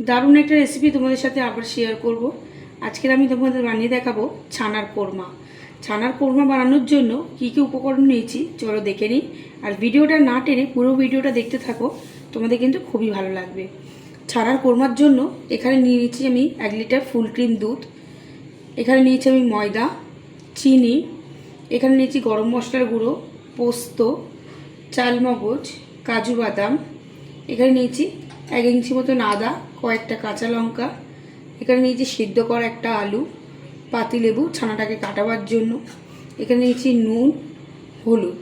দারুণ একটা রেসিপি তোমাদের সাথে আবার শেয়ার করব। আজকের আমি তোমাদের বানিয়ে দেখাবো ছানার কোরমা। ছানার কোরমা বানানোর জন্য কি কি উপকরণ নিয়েছি চলো দেখে নিই। আর ভিডিওটা না টেনে পুরো ভিডিওটা দেখতে থাকো, তোমাদের কিন্তু খুবই ভালো লাগবে। ছানার কোরমার জন্য এখানে নিয়ে নিচ্ছি আমি 1 লিটার ফুল ক্রিম দুধ, এখানে নিয়েছি আমি ময়দা, চিনি, এখানে নিয়েছি গরম মশলার গুঁড়ো, পোস্ত, চালমগজ, কাজু বাদাম, এখানে নিয়েছি 1 ইঞ্চি মতন আদা, কয়েকটা কাঁচা লঙ্কা, এখানে নিয়েছি সিদ্ধ করা একটা আলু, পাতিলেবু ছানাটাকে কাটাবার জন্য, এখানে নিয়েছি নুন, হলুদ।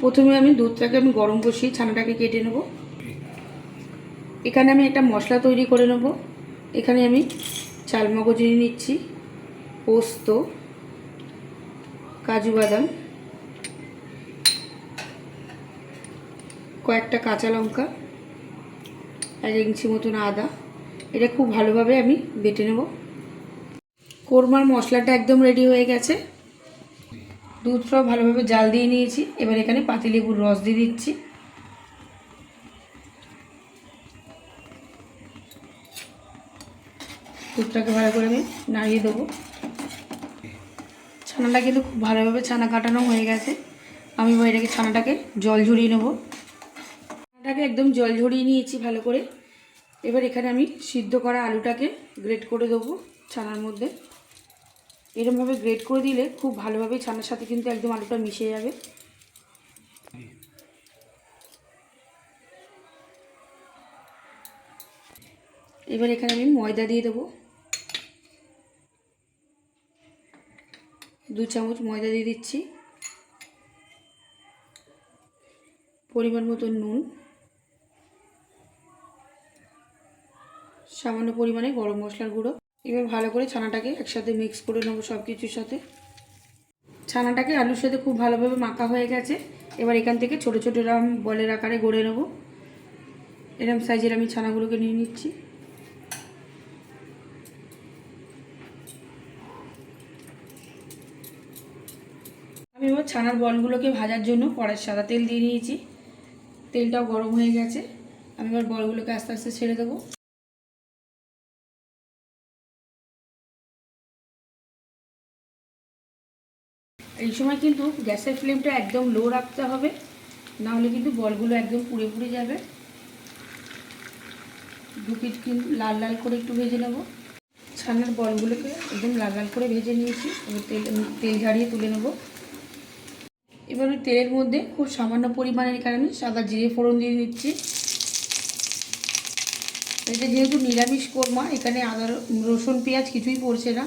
প্রথমে আমি দুধটাকে গরম বসিয়ে ছানাটাকে কেটে নেব। এখানে আমি একটা মশলা তৈরি করে নেব। এখানে আমি চালমগজ নিয়ে নিচ্ছি, পোস্ত, কাজু বাদাম, কয়েকটা কাঁচা লঙ্কা, 1 ইঞ্চি মতন আদা। এটা খুব ভালোভাবে আমি বেটে নেব। কোরমার মশলাটা একদম রেডি হয়ে গেছে। দুধটাও ভালোভাবে জাল দিয়ে নিয়েছি। এবার এখানে পাতিলেবুর রস দিয়ে দিচ্ছি। দুধটাকে ভালো করে আমি নাড়িয়ে দেবো। ছানাটা কিন্তু খুব ভালোভাবে ছানা কাটানো হয়ে গেছে। আমি এটাকে ছানাটাকে জল ঝরিয়ে নেব। ছানাটাকে একদম জল ঝরিয়ে নিয়েছি ভালো করে। এবার এখানে আমি সিদ্ধ করা আলুটাকে গ্রেট করে দেবো ছানার মধ্যে। এরকমভাবে গ্রেট করে দিলে খুব ভালোভাবে ছানার সাথে কিন্তু একদম আলুটা মিশে যাবে। এবার এখানে আমি ময়দা দিয়ে দেবো, 2 চামচ ময়দা দিয়ে দিচ্ছি, পরিমাণ মতো নুন, সামান্য পরিমাণে গরম মশলার গুঁড়ো। এবার ভালো করে ছানাটাকে একসাথে মিক্স করে নেবো সব কিছুর সাথে। ছানাটাকে আলুর সাথে খুব ভালোভাবে মাখা হয়ে গেছে। এবার এখান থেকে ছোটো ছোটো এরকম বলের আকারে গড়ে নেব। এরকম সাইজের আমি ছানাগুলোকে নিয়ে নিচ্ছি। আমি এবার ছানার বলগুলোকে ভাজার জন্য কড়াইয়ে সাদা তেল দিয়ে নিয়েছি। তেলটাও গরম হয়ে গেছে। আমি এবার বলগুলোকে আস্তে আস্তে ছেড়ে দেবো। এই সময় কিন্তু গ্যাসের ফ্লেমটা একদম লো রাখতে হবে, না হলে কিন্তু বলগুলো একদম পুড়ে পুড়ে যাবে। 2 পিঠ কিন্তু লাল লাল করে একটু ভেজে নেব। ছানার বলগুলোকে একদম লাল লাল করে ভেজে নিয়েছি। এবার তেল ঝাড়িয়ে তুলে নেব। এবার ওই তেলের মধ্যে খুব সামান্য পরিমাণের কারণে সাদা জিরে ফোড়ন দিয়ে দিচ্ছি। এটা যেহেতু নিরামিষ কোরমা, এখানে আদা রসুন পেঁয়াজ কিছুই পড়ছে না।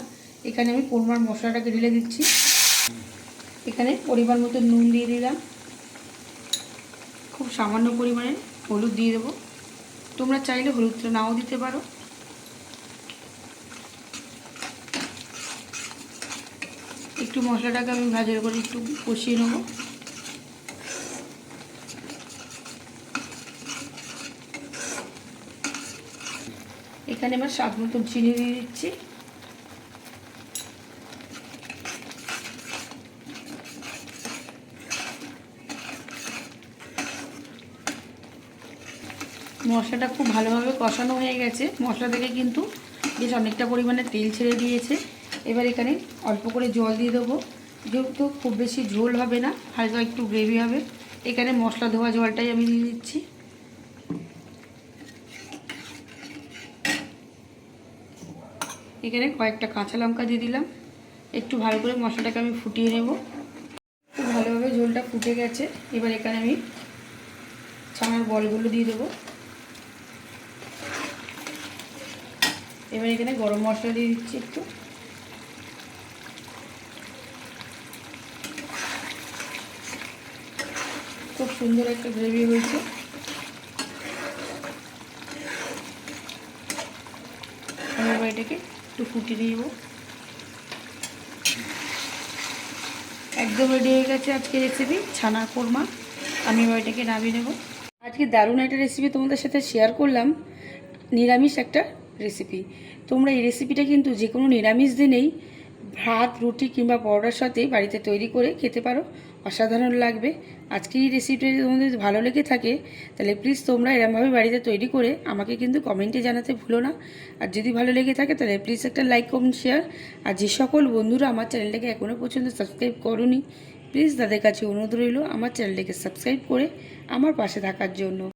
এখানে আমি কোরমার মশলাটাকে ঢেলে দিচ্ছি। এখানে পরিমাণ মতো নুন দিয়ে দিলাম, খুব সামান্য পরিমাণে হলুদ দিয়ে দেবো। তোমরা চাইলে হলুদটা নাও দিতে পারো। একটু মশলাটাকে আমি ভাজার করে একটু কষিয়ে নেব। এখানে আমার স্বাদ মতো চিনি দিয়ে দিচ্ছি। মশলাটা খুব ভালোভাবে কষানো হয়ে গেছে। মশলা থেকে কিন্তু বেশ অনেকটা পরিমাণে তেল ছেড়ে দিয়েছে। এবার এখানে অল্প করে জল দিয়ে দেবো, যেহেতু খুব বেশি ঝোল হবে না, হালকা একটু গ্রেভি হবে। এখানে মশলা ধোয়া জলটাই আমি দিয়ে দিচ্ছি। এখানে কয়েকটা কাঁচা লঙ্কা দিয়ে দিলাম। একটু ভালো করে মশলাটাকে আমি ফুটিয়ে নেব। খুব ভালোভাবে ঝোলটা ফুটে গেছে। এবার এখানে আমি ছানার বলগুলো দিয়ে দেবো। এবার এখানে গরম মশলা দিয়ে দিচ্ছি একটু। খুব সুন্দর একটা গ্রেভি হয়েছে। আমি এবার এটাকে একটু ফুটিয়ে নেব। একদম রেডি হয়ে গেছে আজকে রেসিপি ছানার কোরমা। আমি এবার এটাকে নামিয়ে নেব। আজকে দারুণ একটা রেসিপি তোমাদের সাথে শেয়ার করলাম, নিরামিষ একটা রেসিপি। তোমরা এই রেসিপিটা কিন্তু যে কোনো নিরামিষ দিনেই ভাত, রুটি কিংবা পরোটার সাথে বাড়িতে তৈরি করে খেতে পারো। অসাধারণ লাগবে। আজকের এই রেসিপিটা যদি তোমাদের ভালো লেগে থাকে তাহলে প্লিজ তোমরা এরমভাবে বাড়িতে তৈরি করে আমাকে কিন্তু কমেন্টে জানাতে ভুলো না। আর যদি ভালো লেগে থাকে তাহলে প্লিজ একটা লাইক, কমেন্ট, শেয়ার। আর যে সকল বন্ধুরা আমার চ্যানেলটাকে এখনও পর্যন্ত সাবস্ক্রাইব করোনি প্লিজ তাদের কাছে অনুরোধ রইল আমার চ্যানেলটাকে সাবস্ক্রাইব করে আমার পাশে থাকার জন্য।